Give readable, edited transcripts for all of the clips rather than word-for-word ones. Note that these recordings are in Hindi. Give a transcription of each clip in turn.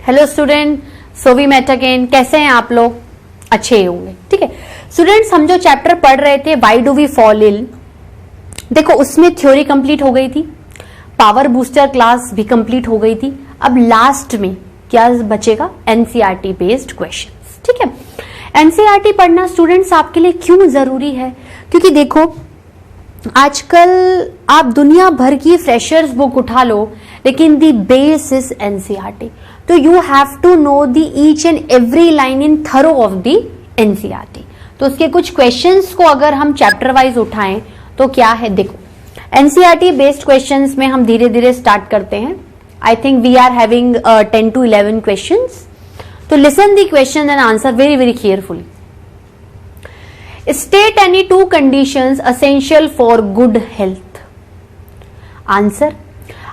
Hello student, so we met again. कैसे हैं आप लोग? अच्छे होंगे, ठीक है। स्टूडेंट्स, हम जो चैप्टर पढ़ रहे थे why do we fall ill, देखो उसमें थ्योरी कंप्लीट हो गई थी, पावर बूस्टर क्लास भी कंप्लीट हो गई थी। अब लास्ट में क्या बचेगा? एनसीईआरटी बेस्ड क्वेश्चंस, ठीक है। एनसीईआरटी पढ़ना स्टूडेंट्स आपके लिए क्यों जरूरी है? क्योंकि देखो आजकल आप दुनिया भर की फ्रेशर्स बुक उठा लो, लेकिन दी बेस इज एनसीईआरटी, तो you have to know the each and every line in thorough of the NCERT. तो उसके कुछ क्वेश्चंस को अगर हम चैप्टर वाइज उठाएं तो क्या है, देखो एनसीईआरटी बेस्ड क्वेश्चंस में हम धीरे धीरे स्टार्ट करते हैं। I think we are having 10 to 11 questions, तो listen the question and answer very very carefully. State any two conditions essential for good health. Answer,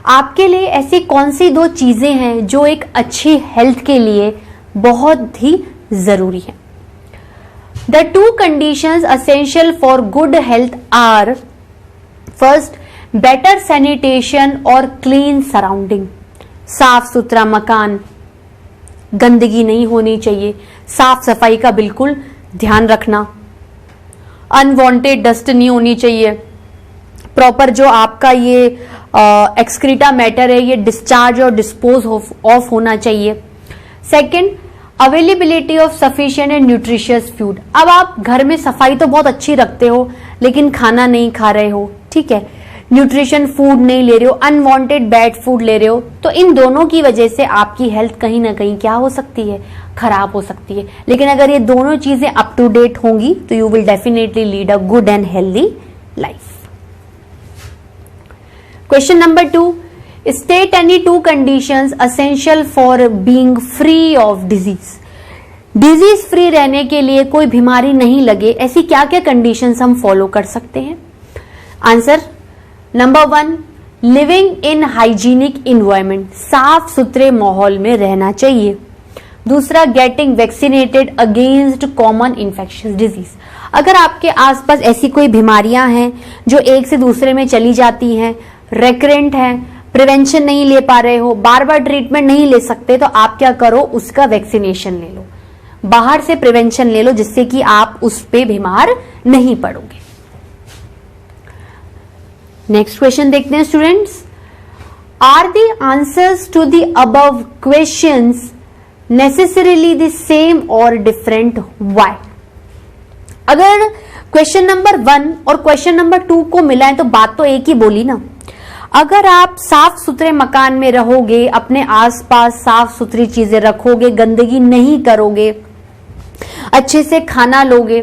आपके लिए ऐसी कौन सी दो चीजें हैं जो एक अच्छी हेल्थ के लिए बहुत ही जरूरी है? The two conditions essential for good health are first, better sanitation और clean surrounding. साफ सुथरा मकान, गंदगी नहीं होनी चाहिए, साफ सफाई का बिल्कुल ध्यान रखना, अनवांटेड डस्ट नहीं होनी चाहिए, प्रॉपर जो आपका ये एक्सक्रीटा मैटर है ये डिस्चार्ज और डिस्पोज ऑफ होना चाहिए। Second, availability of sufficient and nutritious food. अब आप घर में सफाई तो बहुत अच्छी रखते हो लेकिन खाना नहीं खा रहे हो, ठीक है, न्यूट्रिशन फूड नहीं ले रहे हो, अनवांटेड बैड फूड ले रहे हो, तो इन दोनों की वजह से आपकी हेल्थ कहीं ना कहीं क्या हो सकती है? खराब हो सकती है। लेकिन अगर ये दोनों चीजें अप टू डेट होंगी तो you will definitely lead a good and healthy life. Question number 2, state any two conditions essential for being free of disease. Disease free रहने के लिए, कोई बीमारी नहीं लगे, ऐसी क्या क्या कंडीशंस हम फॉलो कर सकते हैं? Answer, number 1, living in hygienic environment, साफ सुथरे माहौल में रहना चाहिए। दूसरा, getting vaccinated against common infectious disease. अगर आपके आसपास ऐसी कोई बीमारियां हैं जो एक से दूसरे में चली जाती हैं, रेकरेंट है, प्रिवेंशन नहीं ले पा रहे हो, बार बार ट्रीटमेंट नहीं ले सकते, तो आप क्या करो, उसका वैक्सीनेशन ले लो, बाहर से प्रिवेंशन ले लो, जिससे कि आप उस पे बीमार नहीं पड़ोगे। नेक्स्ट क्वेश्चन देखते हैं students. Are the answers to the above questions necessarily the same और डिफरेंट? व्हाई? अगर क्वेश्चन नंबर 1 और क्वेश्चन नंबर 2 को मिलाएं तो बात तो एक ही बोली ना। अगर आप साफ सुथरे मकान में रहोगे, अपने आसपास साफ सुथरी चीजें रखोगे, गंदगी नहीं करोगे, अच्छे से खाना लोगे,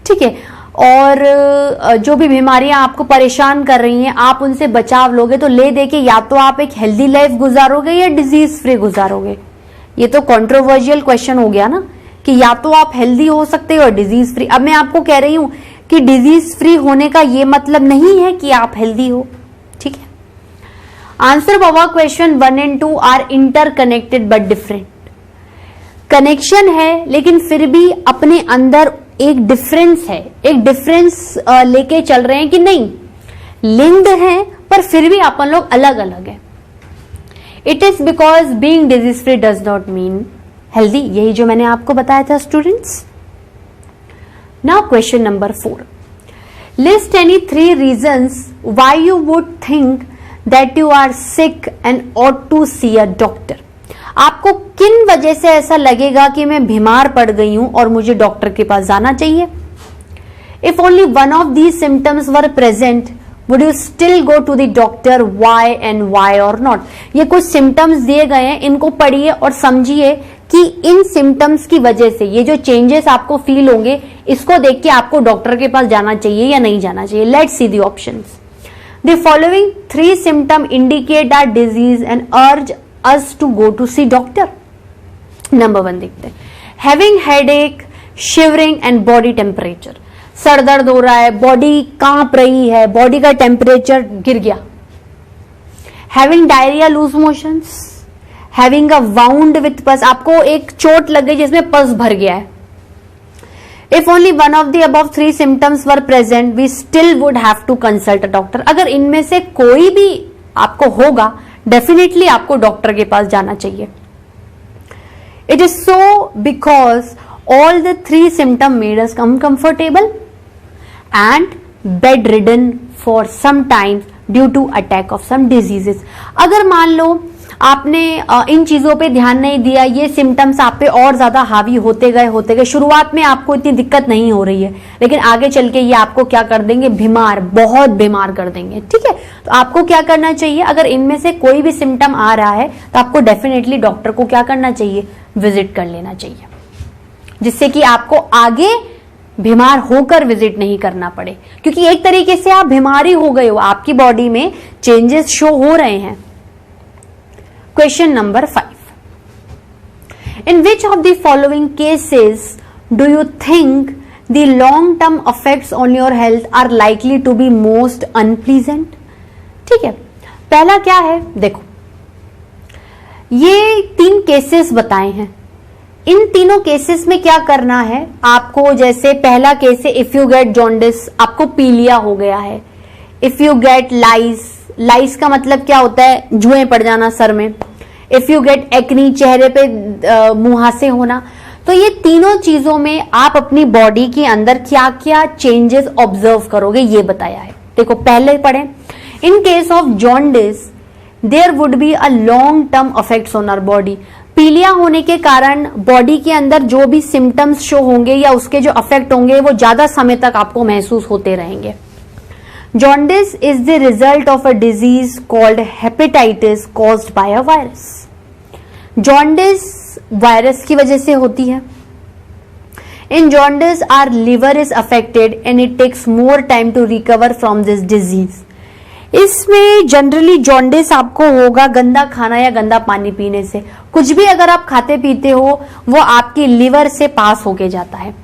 ठीक है, और जो भी बीमारियां आपको परेशान कर रही हैं आप उनसे बचाव लोगे, तो ले दे के या तो आप एक हेल्दी लाइफ गुजारोगे या डिजीज फ्री गुजारोगे। ये तो कंट्रोवर्शियल क्वेश्चन हो गया ना कि या तो आप हेल्दी हो सकते हो और डिजीज फ्री। अब मैं आपको कह रही हूं कि डिजीज फ्री होने का ये मतलब नहीं है कि आप हेल्दी हो, ठीक है। आंसर बाबा, question 1 and 2 are interconnected but different. Connection है लेकिन फिर भी अपने अंदर एक डिफरेंस है, एक डिफरेंस लेके चल रहे हैं कि नहीं, लिंक्ड है पर फिर भी अपन लोग अलग अलग है। It is because being disease free does not mean healthy, यही जो मैंने आपको बताया था students. Now question number 4, list any 3 reasons why you would think that you are sick and ought to see a doctor. आपको किन वजह से ऐसा लगेगा कि मैं बीमार पड़ गई हूं और मुझे डॉक्टर के पास जाना चाहिए? If only one of these symptoms were present would you still go to the doctor? Why and why और नॉट? ये कुछ सिम्टम्स दिए गए हैं, इनको पढ़िए और समझिए कि इन सिम्टम्स की वजह से ये जो चेंजेस आपको फील होंगे, इसको देख के आपको डॉक्टर के पास जाना चाहिए या नहीं जाना चाहिए। Let's see the options. The following 3 symptom indicate are disease and urge us to go to see doctor. नंबर 1 देखते हैं, having headache, shivering and body temperature. सर दर्द हो रहा है, बॉडी कांप रही है, बॉडी का टेम्परेचर गिर गया। Having diarrhoea, loose motions, having a wound with pus, आपको एक चोट लग गई जिसमें पस भर गया है। If only one of the above 3 symptoms were present we still would have to consult a doctor. अगर इनमें से कोई भी आपको होगा डेफिनेटली आपको डॉक्टर के पास जाना चाहिए। It is so because all the three symptoms made us uncomfortable and bedridden for some time due to attack of some diseases. अगर मान लो आपने इन चीजों पे ध्यान नहीं दिया, ये सिम्टम्स आप पे और ज्यादा हावी होते गए, शुरुआत में आपको इतनी दिक्कत नहीं हो रही है, लेकिन आगे चल के ये आपको क्या कर देंगे, बीमार, बहुत बीमार कर देंगे. ठीक है, तो आपको क्या करना चाहिए, अगर इनमें से कोई भी सिम्टम आ रहा है तो आपको डेफिनेटली डॉक्टर को क्या करना चाहिए, विजिट कर लेना चाहिए, जिससे कि आपको आगे बीमार होकर विजिट नहीं करना पड़े. क्योंकि एक तरीके से आप बीमारी हो गए हो, आपकी बॉडी में चेंजेस शो हो रहे हैं. Question number 5. In which of the following cases do you think the long-term effects on your health are likely to be most unpleasant? ठीक है, पहला क्या है, देखो ये 3 केसेस बताए हैं. इन तीनों केसेस में क्या करना है आपको, जैसे पहला केस है इफ यू गेट जॉन्डिस, आपको पीलिया हो गया है. इफ यू गेट लाइस का मतलब क्या होता है, जुएं पड़ जाना सर में. इफ यू गेट एक्नी, चेहरे पे मुहासे होना. तो ये तीनों चीजों में आप अपनी बॉडी के अंदर क्या क्या चेंजेस ऑब्जर्व करोगे ये बताया है. देखो पहले पढ़े, in case of jaundice there would be a long term effects on our body. पीलिया होने के कारण बॉडी के अंदर जो भी सिम्टम्स शो होंगे या उसके जो इफेक्ट होंगे वो ज्यादा समय तक आपको महसूस होते रहेंगे. Jaundice is the result of a disease called hepatitis caused by a virus. Jaundice virus की वजह से होती है. In jaundice, our liver is affected and it takes more time to recover from this disease. इसमें जनरली जॉन्डिस आपको होगा गंदा खाना या गंदा पानी पीने से. कुछ भी अगर आप खाते पीते हो वो आपकी लिवर से पास होके जाता है.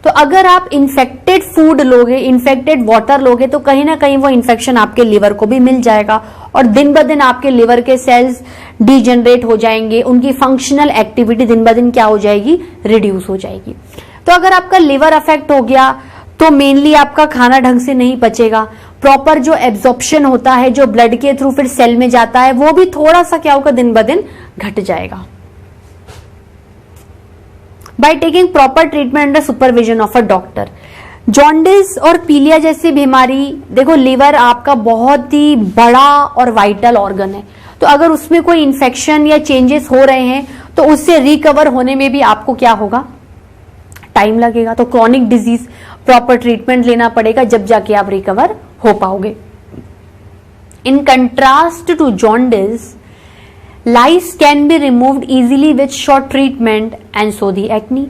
तो अगर आप इन्फेक्टेड फूड लोगे, इन्फेक्टेड वाटर लोगे तो कहीं ना कहीं वो इन्फेक्शन आपके लिवर को भी मिल जाएगा और दिन ब दिन आपके लिवर के सेल्स डीजनरेट हो जाएंगे, उनकी फंक्शनल एक्टिविटी दिन ब दिन क्या हो जाएगी, रिड्यूस हो जाएगी. तो अगर आपका लिवर अफेक्ट हो गया तो मेनली आपका खाना ढंग से नहीं पचेगा, प्रॉपर जो एब्जॉर्प्शन होता है जो ब्लड के थ्रू फिर सेल में जाता है वो भी थोड़ा सा क्या होगा, दिन ब दिन घट जाएगा. By taking proper treatment under supervision of a doctor. Jaundice और पीलिया जैसी बीमारी, देखो लिवर आपका बहुत ही बड़ा और वाइटल ऑर्गन है, तो अगर उसमें कोई इन्फेक्शन या चेंजेस हो रहे हैं तो उससे रिकवर होने में भी आपको क्या होगा, टाइम लगेगा. तो क्रॉनिक डिजीज प्रॉपर ट्रीटमेंट लेना पड़ेगा जब जाके आप रिकवर हो पाओगे. In contrast to jaundice, lice can be removed easily with short treatment and so the acne.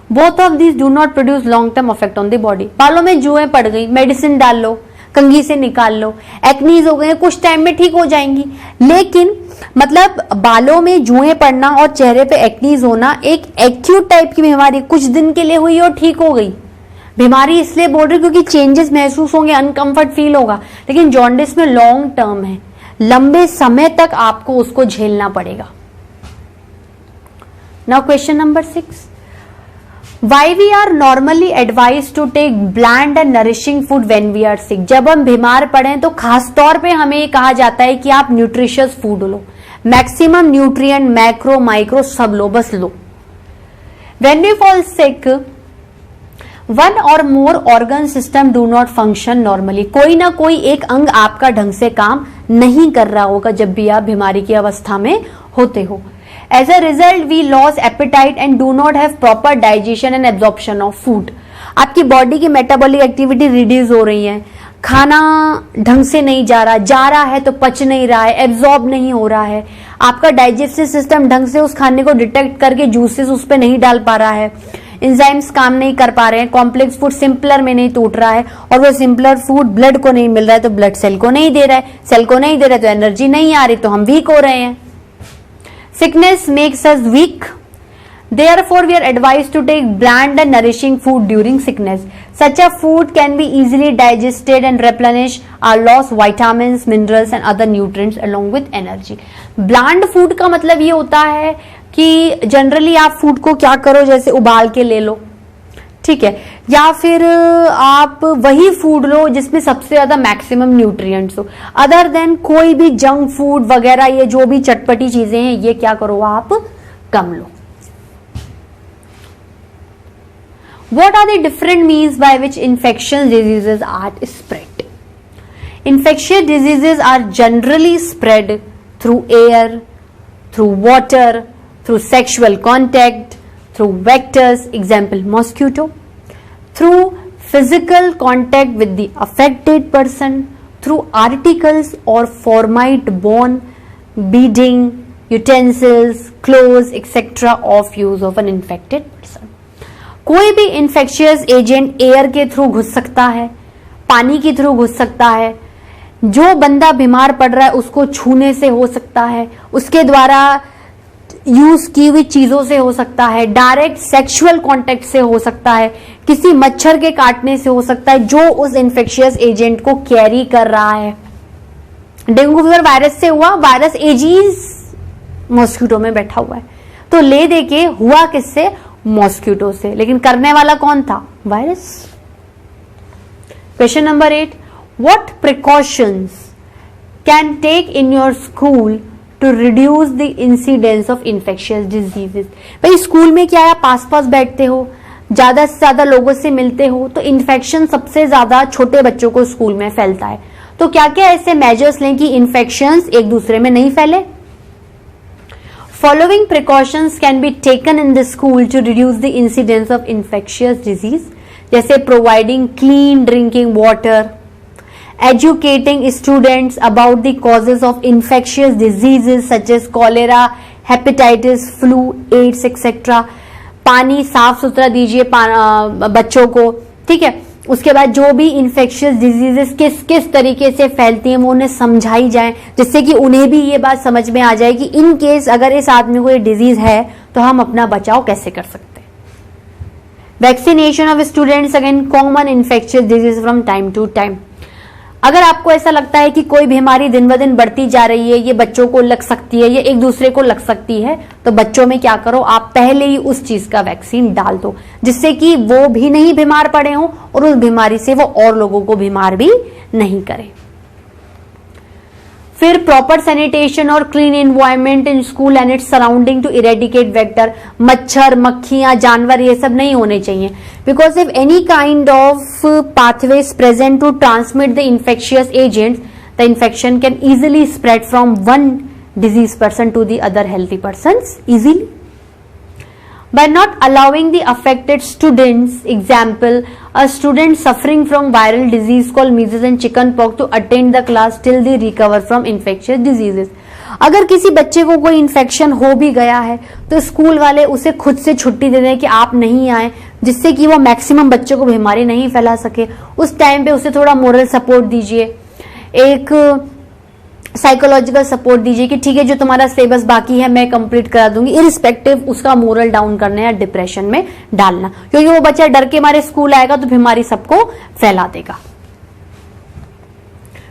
Both of these do not produce long term effect on the body. बालों में जुएं पड़ गई, मेडिसिन डाल लो, कंघी से निकाल लो, एक्नीज हो गए, कुछ टाइम में ठीक हो जाएंगी. लेकिन मतलब बालों में जुएं पड़ना और चेहरे पे एक्नीज होना एक एक्यूट टाइप की बीमारी, कुछ दिन के लिए हुई और ठीक हो गई. बीमारी इसलिए बोल रही क्योंकि चेंजेस महसूस होंगे, अनकंफर्ट फील होगा. लेकिन जॉन्डिस में लॉन्ग टर्म है, लंबे समय तक आपको उसको झेलना पड़ेगा. Now question number 6. Why we are normally advise to take bland and nourishing food when we are sick. जब हम बीमार पड़े तो खास तौर पे हमें कहा जाता है कि आप न्यूट्रिशियस फूड लो, मैक्सिमम न्यूट्रिएंट, मैक्रो माइक्रो सब लो, बस लो. When we fall sick, one or more organ system do not function normally. कोई ना कोई एक अंग आपका ढंग से काम नहीं कर रहा होगा जब भी आप बीमारी की अवस्था में होते हो. As a result we loss appetite and do not have proper digestion and absorption of food. आपकी बॉडी की मेटाबॉलिक एक्टिविटी रिड्यूस हो रही है, खाना ढंग से नहीं जा रहा है तो पच नहीं रहा है, एब्जॉर्ब नहीं हो रहा है, आपका डाइजेस्टिव सिस्टम ढंग से उस खाने को डिटेक्ट करके जूसेस उस पर नहीं डाल पा रहा है, एंजाइम्स काम नहीं कर पा रहे हैं, कॉम्प्लेक्स फूड सिंपलर में नहीं टूट रहा है और वो सिंपलर फूड ब्लड को नहीं मिल रहा है तो ब्लड सेल को नहीं दे रहा है, सेल को नहीं दे रहा है तो एनर्जी नहीं आ रही तो हम वीक हो रहे हैं. Sickness makes us weak, therefore we are advised to take bland and nourishing food during sickness. Such a food can be easily digested and replenish our lost vitamins, minerals and other nutrients along with energy. Bland food का मतलब ये होता है कि जनरली आप फूड को क्या करो, जैसे उबाल के ले लो, ठीक है, या फिर आप वही फूड लो जिसमें सबसे ज्यादा मैक्सिमम न्यूट्रिएंट्स हो. अदर देन कोई भी जंक फूड वगैरह ये जो भी चटपटी चीजें हैं ये क्या करो आप कम लो. What are the different means by which infectious diseases are spread? Infectious diseases are generally spread through air, through water, through sexual contact, through vectors, example mosquito, through physical contact with the affected person, through articles or formite borne, beading, utensils, clothes, etc. of use of an infected person. कोई भी इन्फेक्शियस एजेंट एयर के थ्रू घुस सकता है, पानी के थ्रू घुस सकता है, जो बंदा बीमार पड़ रहा है उसको छूने से हो सकता है, उसके द्वारा यूज की हुई चीजों से हो सकता है, डायरेक्ट सेक्सुअल कांटेक्ट से हो सकता है, किसी मच्छर के काटने से हो सकता है जो उस इन्फेक्शियस एजेंट को कैरी कर रहा है. डेंगू फीवर वायरस से हुआ, वायरस एजीज मॉस्किटो में बैठा हुआ है, तो ले दे के हुआ किससे? मॉस्किटो से, लेकिन करने वाला कौन था? Virus. Question number 8, what precautions can take in your school to reduce the incidence of infectious diseases. भाई स्कूल में क्या है, आप पास पास बैठते हो, ज्यादा से ज्यादा लोगों से मिलते हो, तो इन्फेक्शन सबसे ज्यादा छोटे बच्चों को स्कूल में फैलता है. तो क्या क्या ऐसे मेजर्स लें कि इन्फेक्शंस एक दूसरे में नहीं फैले? Following precautions can be taken in the school to reduce the incidence of infectious disease, जैसे providing clean drinking water, educating students about the causes of infectious diseases such as cholera, hepatitis, flu, AIDS, etc. पानी साफ सुथरा दीजिए बच्चों को, ठीक है. उसके बाद जो भी इन्फेक्शियस डिजीजेस किस किस तरीके से फैलती हैं वो उन्हें समझाई जाए, जिससे कि उन्हें भी ये बात समझ में आ जाए कि इन केस अगर इस आदमी को ये डिजीज है तो हम अपना बचाव कैसे कर सकते हैं. Vaccination of students against common infectious disease from time to time. अगर आपको ऐसा लगता है कि कोई बीमारी दिन ब दिन बढ़ती जा रही है, ये बच्चों को लग सकती है, ये एक दूसरे को लग सकती है, तो बच्चों में क्या करो, आप पहले ही उस चीज का वैक्सीन डाल दो, जिससे कि वो भी नहीं बीमार पड़े हों और उस बीमारी से वो और लोगों को बीमार भी नहीं करें. फिर प्रॉपर सैनिटेशन और clean environment in school and its surrounding to eradicate vector. मच्छर, मक्खियां, जानवर ये सब नहीं होने चाहिए, because if any kind of pathways present to transmit the infectious agents, the infection can easily spread from one diseased person to the other healthy persons easily. By not allowing the affected students, example, a student suffering from viral disease called measles and chickenpox to attend the class till they recover from infectious diseases. अगर किसी बच्चे को कोई इन्फेक्शन हो भी गया है तो स्कूल वाले उसे खुद से छुट्टी दे दें कि आप नहीं आए, जिससे कि वो मैक्सिमम बच्चों को बीमारी नहीं फैला सके. उस टाइम पे उसे थोड़ा मोरल सपोर्ट दीजिए, एक साइकोलॉजिकल सपोर्ट दीजिए कि ठीक है जो तुम्हारा सिलेबस बाकी है मैं कंप्लीट करा दूंगी, इरिस्पेक्टिव उसका मोरल डाउन करना या डिप्रेशन में डालना, क्योंकि वो बच्चा डर के मारे स्कूल आएगा तो बीमारी सबको फैला देगा.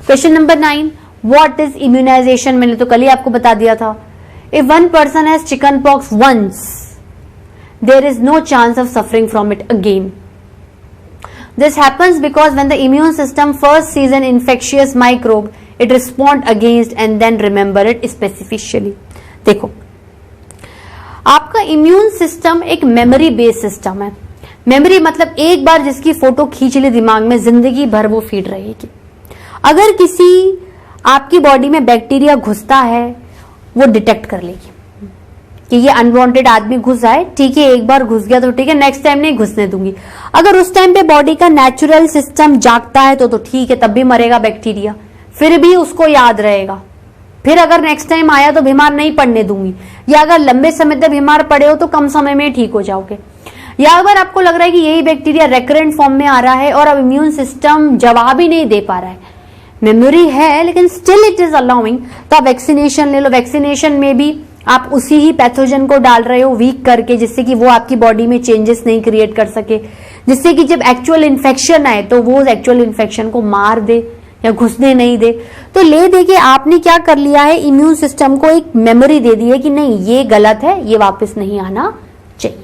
Question number 9, what is immunisation. मैंने तो कल ही आपको बता दिया था. If one person has chicken pox once, there is no chance of suffering from it again. This happens because when the immune system first sees an infectious microbe, it responds against and then remember it specifically. देखो, आपका इम्यून सिस्टम एक मेमोरी बेस्ड सिस्टम है. मेमोरी मतलब एक बार जिसकी फोटो खींच ली दिमाग में, जिंदगी भर वो फीड रहेगी. अगर किसी आपकी बॉडी में बैक्टीरिया घुसता है, वो डिटेक्ट कर लेगी कि ये अनवांटेड आदमी घुस आए, ठीक है एक बार घुस गया तो ठीक है, नेक्स्ट टाइम नहीं घुसने दूंगी. अगर उस टाइम पे बॉडी का नेचुरल सिस्टम जागता है तो ठीक है, तब भी मरेगा बैक्टीरिया, फिर भी उसको याद रहेगा. फिर अगर नेक्स्ट टाइम आया तो बीमार नहीं पड़ने दूंगी. या अगर लंबे समय तक बीमार पड़े हो तो कम समय में ठीक हो जाओगे. या अगर आपको लग रहा है कि यही बैक्टीरिया रेकरेंट फॉर्म में आ रहा है और अब इम्यून सिस्टम जवाब ही नहीं दे पा रहा है, मेमोरी है लेकिन स्टिल इट इज अलाउइंग, तो आप वैक्सीनेशन ले लो. वैक्सीनेशन में भी आप उसी ही पैथोजन को डाल रहे हो वीक करके, जिससे कि वो आपकी बॉडी में चेंजेस नहीं क्रिएट कर सके, जिससे कि जब एक्चुअल इन्फेक्शन आए तो वो एक्चुअल इन्फेक्शन को मार दे या घुसने नहीं दे. तो ले दे के आपने क्या कर लिया है, इम्यून सिस्टम को एक मेमोरी दे दी है कि नहीं ये गलत है, ये वापस नहीं आना चाहिए.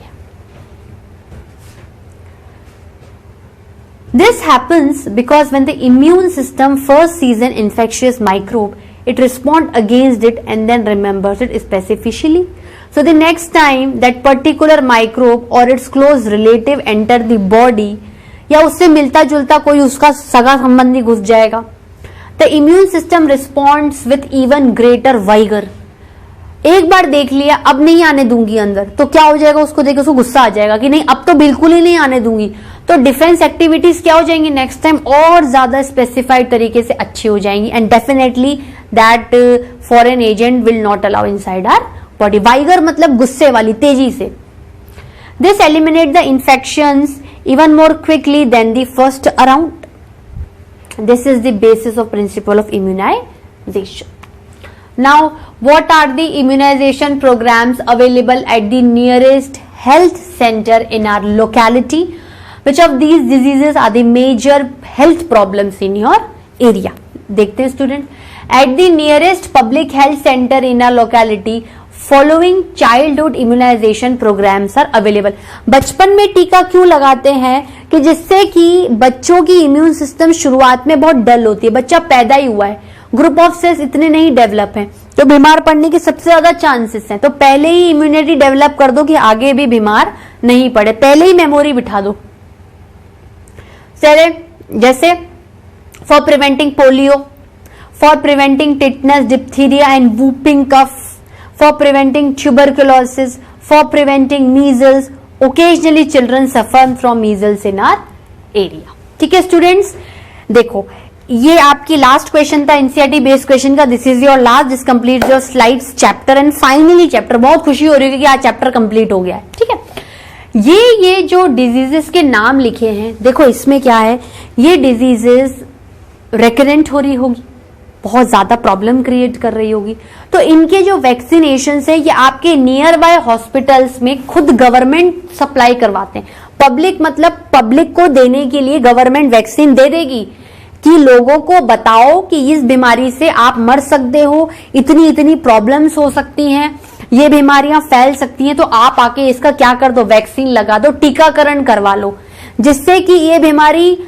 This happens because when the immune system first sees an infectious microbe, it responds against it and then remembers it specifically. So the next time that particular microbe or its close relative enter the body, या उससे मिलता जुलता कोई उसका सगा संबंधी घुस जाएगा, the immune system responds with even greater vigor. एक बार देख लिया, अब नहीं आने दूंगी अंदर, तो क्या हो जाएगा, उसको देख उसको गुस्सा आ जाएगा कि नहीं अब तो बिल्कुल ही नहीं आने दूंगी, तो डिफेंस एक्टिविटीज क्या हो जाएंगी नेक्स्ट टाइम और ज्यादा स्पेसिफाइड तरीके से अच्छी हो जाएंगी, and definitely that foreign agent will not allow inside our body. Vigour मतलब गुस्से वाली, तेजी से. This eliminate the infections even more quickly than the first around. This is the basis of principle of immunization. Now, what are the immunization programs available at the nearest health center in our locality? Which of these diseases are the major health problems in your area? देखते हैं student. At the nearest public health center in our locality, following childhood immunization programs are available. बचपन में टीका क्यों लगाते हैं कि जिससे कि बच्चों की इम्यून सिस्टम शुरुआत में बहुत डल होती है, बच्चा पैदा ही हुआ है, ग्रुप ऑफ सेल्स इतने नहीं डेवलप हैं, तो बीमार पड़ने के सबसे ज्यादा चांसेस हैं. तो पहले ही इम्यूनिटी डेवलप कर दो कि आगे भी बीमार नहीं पड़े, पहले ही मेमोरी बिठा दो. जैसे for preventing polio, for preventing tetanus, diphtheria and whooping cough, for preventing tuberculosis, for preventing measles. Occasionally children suffer from measles in our area. ठीक है स्टूडेंट्स, देखो ये आपकी लास्ट क्वेश्चन था एनसीईआरटी बेस्ड क्वेश्चन का. This is your last, this complete your slides chapter and finally chapter. बहुत खुशी हो रही है कि आज चैप्टर कंप्लीट हो गया है. ठीक है, ये जो डिजीजेस के नाम लिखे हैं, देखो इसमें क्या है, ये डिजीजेस रेकरेंट हो रही होगी, बहुत ज्यादा प्रॉब्लम क्रिएट कर रही होगी, तो इनके जो वैक्सीनेशन है ये आपके नियर बाय हॉस्पिटल्स में खुद गवर्नमेंट सप्लाई करवाते हैं. पब्लिक मतलब पब्लिक को देने के लिए गवर्नमेंट वैक्सीन दे देगी कि लोगों को बताओ कि इस बीमारी से आप मर सकते हो, इतनी इतनी प्रॉब्लम्स हो सकती हैं, ये बीमारियां फैल सकती हैं, तो आप आके इसका क्या कर दो, वैक्सीन लगा दो, टीकाकरण करवा लो, जिससे कि ये बीमारी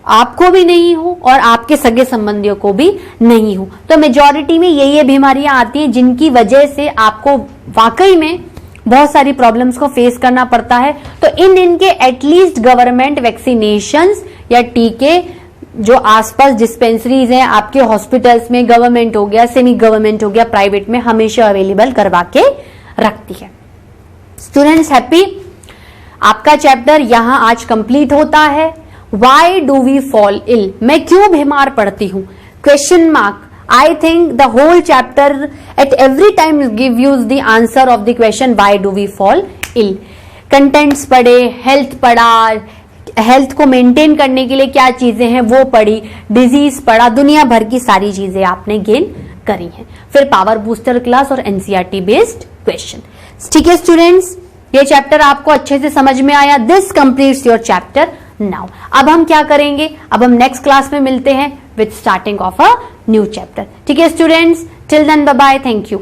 आपको भी नहीं हो और आपके सगे संबंधियों को भी नहीं हो. तो मेजॉरिटी में ये बीमारियां आती हैं जिनकी वजह से आपको वाकई में बहुत सारी प्रॉब्लम्स को फेस करना पड़ता है. तो इनके एटलीस्ट गवर्नमेंट वैक्सीनेशंस या टीके जो आसपास डिस्पेंसरीज हैं आपके हॉस्पिटल्स में, गवर्नमेंट हो गया, सेमी गवर्नमेंट हो गया, प्राइवेट में, हमेशा अवेलेबल करवा के रखती है. स्टूडेंट्स हैप्पी, आपका चैप्टर यहां आज कंप्लीट होता है. Why do we fall ill? मैं क्यों बीमार पड़ती हूँ? Question mark. I think the whole chapter at every time give you the answer of the question why do we fall ill. Contents पढ़े, health पढ़ा, हेल्थ को मेंटेन करने के लिए क्या चीजें हैं वो पढ़ी, डिजीज पढ़ा, दुनिया भर की सारी चीजें आपने गेन करी हैं. फिर पावर बूस्टर क्लास और एनसीईआरटी बेस्ड क्वेश्चन. ठीक है स्टूडेंट्स, ये चैप्टर आपको अच्छे से समझ में आया. This completes your chapter now. अब हम क्या करेंगे, अब हम नेक्स्ट क्लास में मिलते हैं with starting of a new chapter. ठीक है students, till then bye bye, thank you.